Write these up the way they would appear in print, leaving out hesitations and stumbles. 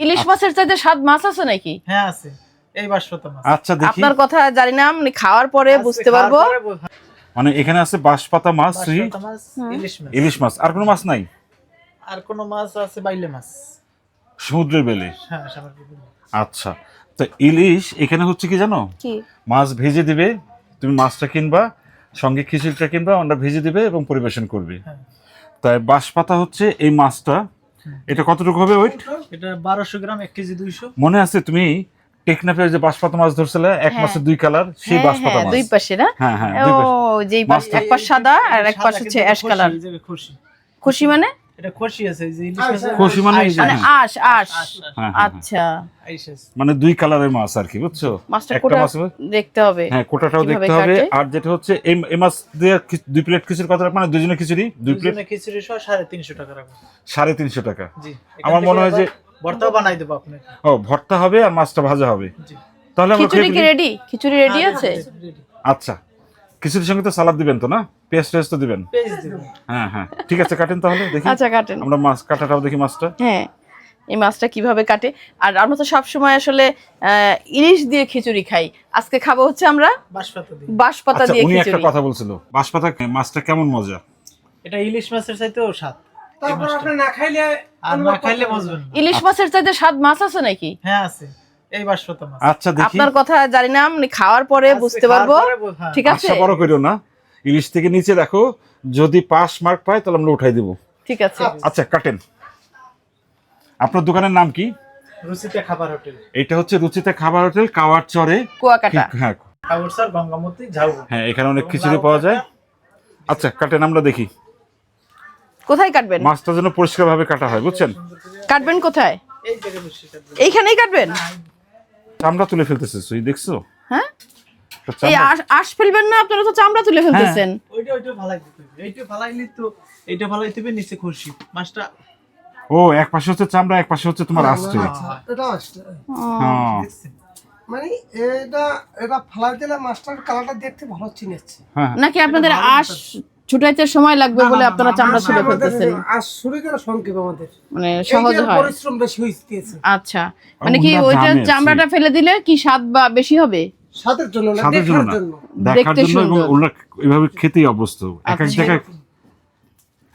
ইলিশ মাছের চাইতে স্বাদ মাছ আছে নাকি? হ্যাঁ আছে, এই বাঁশপাতা মাছ। আচ্ছা দেখি। আপনার কথা জানি না, আমি খাওয়ার পরে বুঝতে পারবো। মানে এখানে আছে বাঁশপাতা মাছ, বাঁশপাতা মাছ, ইলিশ মাছ। ইলিশ মাছ, আর কোনো মাছ নাই? আর কোনো মাছ আছে, বাইলে মাছ। সমুদ্রের বেলে। হ্যাঁ সাগরের বেলে। আচ্ছা, তো ইলিশ এখানে হচ্ছে কি জানো, কি মাছ ভেজে দিবে, তুমি মাছটা কিনবা, সঙ্গে খিচুড়িটা কিনবা, ওটা ভেজে দিবে এবং পরিবেশন করবে। হ্যাঁ। তাই বাঁশপাতা হচ্ছে এই মাছটা, এটা কতটুকু হবে ওয়েট? এটা 1200 গ্রাম, 1 কেজি 200। মনে আছে তুমি টেকনাফে যে বাঁশপাতা মাছ ধরছিলে, এক মাছের দুই কালার, সেই বাঁশপাতা মাছ। দুই পাশে না? হ্যাঁ হ্যাঁ, ও, যেই পাশ এক পাশ সাদা আর এক পাশ হচ্ছে অ্যাশ কালার। এই যে খুশি। খুশি মানে? এটা খুশি আছে, এই যে ইলিশ মাছ। খুশি মানে এই যে, মানে হ্যাঁ। আশ আশ। হ্যাঁ, আচ্ছা, আইশ আছে। মানে দুই কালারের মাছ আর কি, বুঝছো? মাছটা একটা কোটা মাছ হবে, দেখতে হবে। হ্যাঁ কোটাটাও কিভাবে দেখতে হবে। কাটে? আর যেটা হচ্ছে এই মাছ দিয়ে 2 প্লেট খিচুড়ি কত, মানে দুজনের খিচুড়ি 2 প্লেট দুজনে খিচুড়ি সহ 350 টাকা রাখবো। 350 টাকা। জি, আমার মনে হয় যে ভর্তাও বানাই দেব আপনাকে। ও, ভর্তা হবে আর মাছটা ভাজা হবে। জি। তাহলে আমরা খিচুড়ি খেয়ে কি ফেলি। রেডি? খিচুড়ি রেডি আছে? রেডি। আচ্ছা, খিচুড়ির সঙ্গে তো সালাদ দিবেন তো না? পেঁয়াজ টেস্ট তো দিবেন? পেজ দেব। হ্যাঁ হ্যাঁ, ঠিক আছে, কাটেন তাহলে দেখি। আচ্ছা কাটেন। আমরা মাছ কাটাটাও দেখি, মাছটা। হ্যাঁ, এই মাছটা কিভাবে কাটে। আর আমরা তো সবসময় আসলে ইলিশ দিয়ে খিচুড়ি খাই, আজকে খাবো হচ্ছে আমরা বাঁশপাতা দিয়ে। বাঁশপাতা আচ্ছা, দিয়ে উনি একটা খিচুড়ি। কথা বলছিল, বাঁশপাতা মাছটা কেমন মজা। এটা ইলিশ মাছের চাইতেও স্বাদ। তারপর আপনি না খাইলে আর না খাইলে বুঝবেন না। ইলিশ মাছের চাইতে স্বাদ মাছ আছে নাকি? হ্যাঁ আছে, এই বাঁশপাতা মাছ। আচ্ছা দেখি। আপনার কথা জানি না, আমি খাওয়ার পরে আজকে বুঝতে খাওয়ার পারবো। পরে হ্যাঁ। ঠিক আছে, আশা বড় করিও না, ইলিশ থেকে নিচে দেখো, যদি পাস মার্ক পায় তাহলে আমরা উঠাই দিব। ঠিক আছে। আচ্ছা কাটেন। আপনার দোকানের নাম কি? রুচিতে খাবার হোটেল। এটা হচ্ছে রুচিতে খাবার হোটেল, কাওয়ার চরে। কুয়াকাটা। হ্যাঁ খাবার স্যার গঙ্গামতি ঝাউ। হ্যাঁ, এখানে অনেক খিচুড়ি পাওয়া যায়। আচ্ছা কাটেন, আমরা দেখি। কোথায় কাটবেন? মাছটা যেন পরিষ্কার ভাবে কাটা হয়, বুঝছেন? কাটবেন কোথায়? এই জায়গায় বসে কাটবে। এইখানেই কাটবেন? চামড়া তুলে ফেলতেছে, তুই দেখছো? হ্যাঁ, তো এই চামড়া- আশ ফেলবেন না, আপনারা তো চামড়া তুলে ফেলতেছেন। ওইটা ভালাই দিতে হবে। এইটা ভালাইলি তো এইটা ভালাইতে হবে, নিচে খুশি। মাছটা ও, এক পাশে হচ্ছে চামড়া, এক পাশে হচ্ছে তোমার আস্তে। এটা আসছে হ্যাঁ দেখছেন? মানে এটা এটা ফালাই দিলে মাছটার কালারটা দেখতে ভালো চিনেছে। হ্যাঁ। নাকি আপনাদের আশ ছুটাইতে সময় লাগবে বলে আপনারা চামড়া ছুটে ফেলতেছেন? আর শুরু করে সংক্ষেপ আমাদের মানে সহজ এইটার হয়। পরিশ্রম বেশি হইতেছে আচ্ছা, মানে কি ওনার ওইটা দামে আছে। চামড়াটা ফেলে দিলে কি স্বাদ বা বেশি হবে? স্বাদের জন্য না, স্বাদের জন্য দেখার না, জন্য। দেখার দেখতে জন্য। এবং সুন্দর। ওরা এভাবে খেতেই অভ্যস্ত। এক এক আচ্ছা। জায়গায়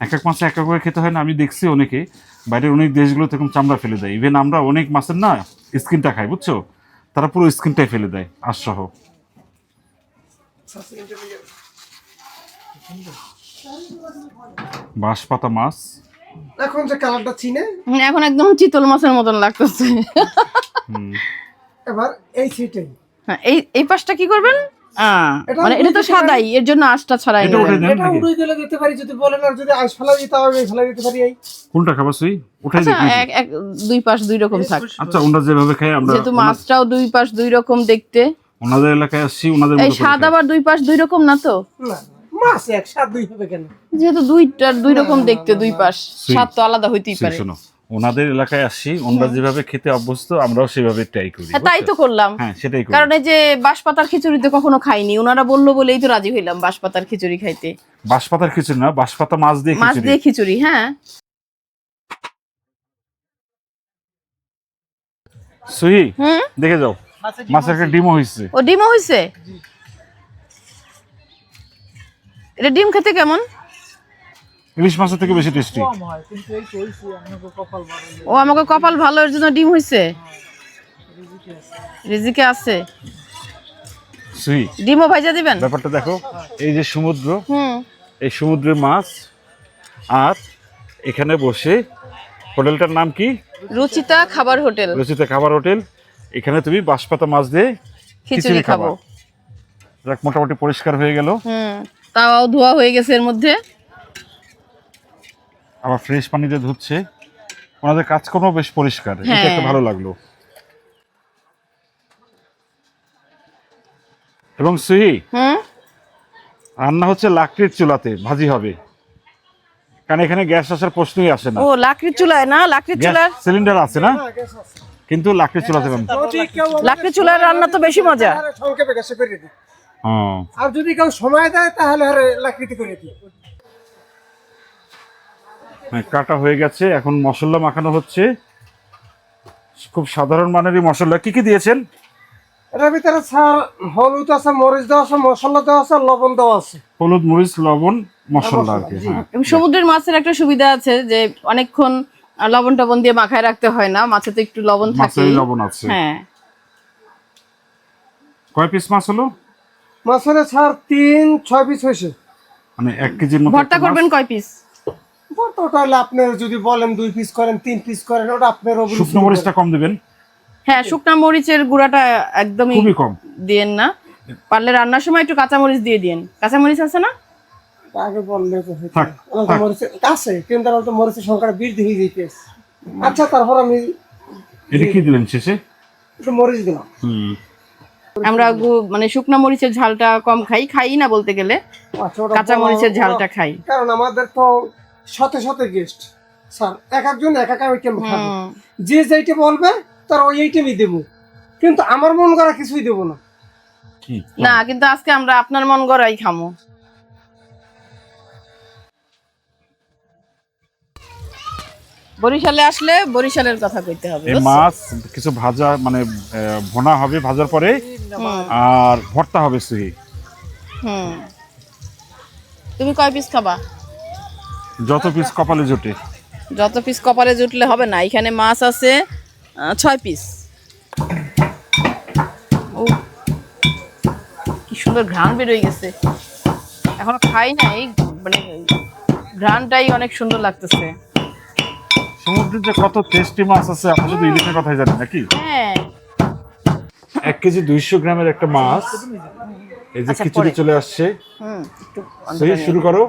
এক এক মাছে এক এক করে খেতে হয় না। আমি দেখছি অনেকে বাইরের অনেক দেশগুলোতে এরকম চামড়া ফেলে দেয়। ইভেন আমরা অনেক মাছের না স্কিনটা খাই, বুঝছো? তারা পুরো স্কিনটাই ফেলে দেয় আশসহ। বাঁশপাতা মাছ। এখন যে কালারটা চিনে, এখন একদম চিতল মাছের মতন লাগতেছে। এবার এই সিটেই হ্যাঁ, এই পাশটা কি করবেন? এটা মানে এটা তো সাদাই, এর জন্য আঁশটা ছড়াই এটা উঠে নেবেন। দেন এটা নাকি? উড়িয়ে দিলে দিতে পারি, যদি বলেন। আর যদি আইস ফেলাই দিতে হবে, ফেলাই দিতে পারি। এই কোনটা খাবার সুই উঠাই আচ্ছা, দিই? এক দুই পাশ দুই রকম থাক। আচ্ছা, ওনারা যেভাবে খাই আমরা, যেহেতু মাছটাও দুই পাশ দুই রকম দেখতে। ওনাদের এলাকায় আসছি, ওনাদের এই মতো করে স্বাদ খাই। আবার দুই পাশ দুই রকম না তো? না, মাছ এক স্বাদ দুই হবে কেন? যেহেতু দুইটার দুই রকম দেখতে, দুই পাশ, স্বাদ তো আলাদা হইতেই পারে। শোনো, ওনাদের এলাকায় আসছি, ওনারা যেভাবে খেতে অভ্যস্ত, আমরাও সেভাবে ট্রাই করি। হ্যাঁ, তাই তো বুঝছো? করলাম। হ্যাঁ, সেটাই করি। কারণ এই যে বাঁশপাতার খিচুড়ি তো কখনো খাইনি, ওনারা বললো বলেই তো রাজি হইলাম বাঁশপাতার খিচুড়ি খাইতে। বাঁশপাতার খিচুড়ি না, বাঁশপাতা মাছ দিয়ে মাছ খিচুড়ি। দিয়ে খিচুড়ি, হ্যাঁ। সুই, হুম, দেখে যাও, মাছের একটা ডিমও হয়েছে। ও ডিমও হইছে? এটা ডিম খেতে কেমন? ইলিশ মাছের থেকে বেশি টেস্টি। কম হয়, কিন্তু এই তো হইছে আপনাকে কপাল ভালো। ও, আমাকে কপাল ভালো, এর জন্য ডিম হইছে। রিজিকে আছে, সুই, ডিমও ভাইজা দিবেন। ব্যাপারটা দেখো, এই যে সমুদ্র, হুম, এই সমুদ্রের মাছ, আর এখানে বসে, হোটেলটার নাম কি? রুচিতা খাবার হোটেল। রুচিতে খাবার হোটেল। এখানে তুমি বাঁশপাতা মাছ দিয়ে খিচুড়ি খাবো। যাক, মোটামুটি পরিষ্কার হয়ে গেল। হুম, তাওয়াও ধোয়া হয়ে গেছে এর মধ্যে। আবার ফ্রেশ পানিতে ধুচ্ছে। ওনাদের কাজকর্ম বেশ পরিষ্কার, এটা হ্যাঁ। একটা ভালো লাগলো। এবং সুই, হুম, রান্না হচ্ছে লাকড়ির চুলাতে, ভাজি হবে। কারণ এখানে গ্যাস আসার প্রশ্নই আসে না। ও লাকড়ির চুলায় না? লাকড়ির গ্যাস চুলার, সিলিন্ডার আছে না, কিন্তু লাকড়ির চুলাতে রান্না। যদি কেউ লাকড়ির চুলার রান্না তো বেশি মজা। তাহলে সংক্ষেপে গ্যাসে করে দিই। হ্যাঁ। আর যদি কেউ সময় দেয় তাহলে আর লাকড়িতে করে দিই। হ্যাঁ, কাটা হয়ে গেছে, এখন মশলা মাখানো হচ্ছে। খুব সাধারণ মানেরই মশলা। কি কি দিয়েছেন? এটার ভিতরে স্যার হলুদ আছে, মরিচ দেওয়া আছে, মশলা দেওয়া আছে, লবণ দেওয়া আছে। হলুদ, মরিচ, লবণ, মশলা আর কি। জি। হ্যাঁ এবং সমুদ্রের মাছের একটা সুবিধা আছে যে অনেকক্ষণ লবণ টবণ দিয়ে মাখায় রাখতে হয় না, মাছে তো একটু লবণ থাকে। মাছের লবণ আছে। হ্যাঁ, কয় পিস মাছ হলো? মাছের স্যার 3-6 পিস হয়েছে। মানে 1 কেজির মতো ভর্তা একটা মাছ। করবেন কয় পিস? ওটা হলে আপনি যদি বলেন 2 পিস করেন, 3 পিস করেন, ওটা আপনার উপর। শুকনো মরিচটা কম দিবেন, হ্যাঁ, শুকনা মরিচের গুঁড়াটা একদমই খুবই কম। দিয়েন না, পারলে রান্নার সময় একটু কাঁচা মরিচ দিয়ে দিন। কাঁচা মরিচ আছে না? আগে বললে তো হতো। থাক, ওটা তো মরিচের আছে, কিন্তু ওটা তো মরিচের সংখ্যাটা বৃদ্ধি হয়ে যেতেছে। আচ্ছা, তারপর আমি এটা কি দিলেন শেষে? একটু মরিচ দিলাম। আমরা মানে শুকনা মরিচের ঝালটা কম খাই না বলতে গেলে, আচ্ছা, ওটা কাঁচা মরিচের ঝালটা খাই। কারণ আমাদের তো শত শত গেস্ট স্যার, এক একজন এক এক আইটেম খাবে। যে যেইটা বলবে তার ওই আইটেমই দেবো, কিন্তু আমার মন করা কিছুই দেবো না। কি না, কিন্তু আজকে আমরা আপনার মন গড়াই খামো। বরিশালে আসলে বরিশালের কথা কইতে হবে, এই বুঝছো? মাছ কিছু ভাজা মানে ভুনা হবে, ভাজার পরে আর ভর্তা হবে সুহি। হুম, তুমি কয় পিস খাবা? যত পিস কপালে জোটে। যত পিস কপালে জুটলে হবে না, এখানে মাছ আছে 6 পিস। ও, কি সুন্দর ঘ্রাণ বেরোয় গেছে, এখনো খাই নাই, মানে ঘ্রাণটাই অনেক সুন্দর লাগতেছে। সমুদ্রে যে কত টেস্টি মাছ আছে, আমরা শুধু ইলিশের কথাই জানি নাকি? হ্যাঁ, 1 কেজি 200 গ্রামের একটা মাছ। এই যে আচ্ছা, খিচুড়ি পরে। চলে আসছে। একটু সুহি শুরু করো।